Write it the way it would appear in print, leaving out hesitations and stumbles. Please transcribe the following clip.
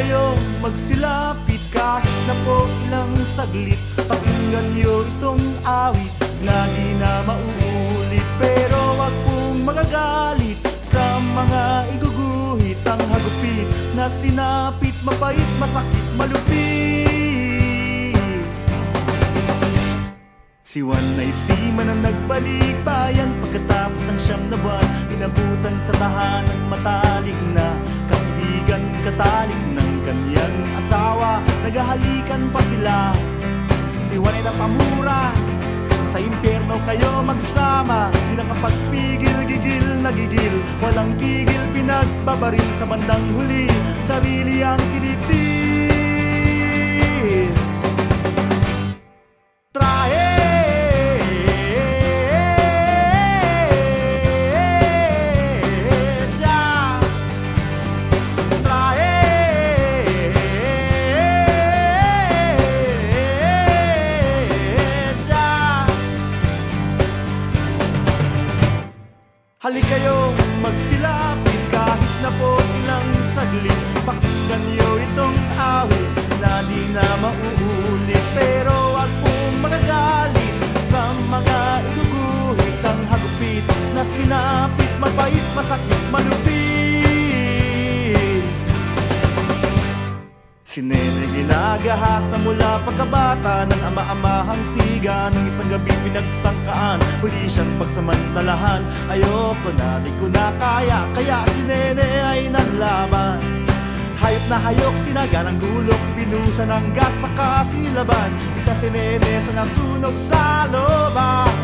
kayong magsilapit kahit na po ilang saglit. Pakinggan niyo itong awit na di na mauulit. Pero wag pong magagalit sa mga iguguhit. Ang hagupit na sinapit, mapait, masakit, malupit. Si Juan ay sima na nagbalik bayan pagkatapos ng 9 na buwan. Inabutan sa tahanan matalik na kaibigan, katalik ng kanyang asawa. Naghahalikan pa sila. Si Juan ay napamura, sa impyerno kayo magsama. Di nakapagpigil, gigil, nagigil, walang tigil, pinagbabaril sa bandang huli. Sarili ang kinitil. Trahe halik kayong magsilapit kahit na po ilang saglit. Pakinggan niyo itong awit na di na mauulit. Pero wag pong magagalit sa mga iguguhit. Ang hagupit na sinapit, mapait, masakit, malupit. Si Nene ginagahasa mula pagkabata ng ama-amahang siga. Nung isang gabi pinagtangkaan, huli siyang pagsamantalahan. Ayoko na, di ko na kaya, kaya si Nene ay nanlaban. Hayop na hayok, tinaga ng gulok, binusa ng gas, saka silaban. Isa si Nene sa nasunog sa loba.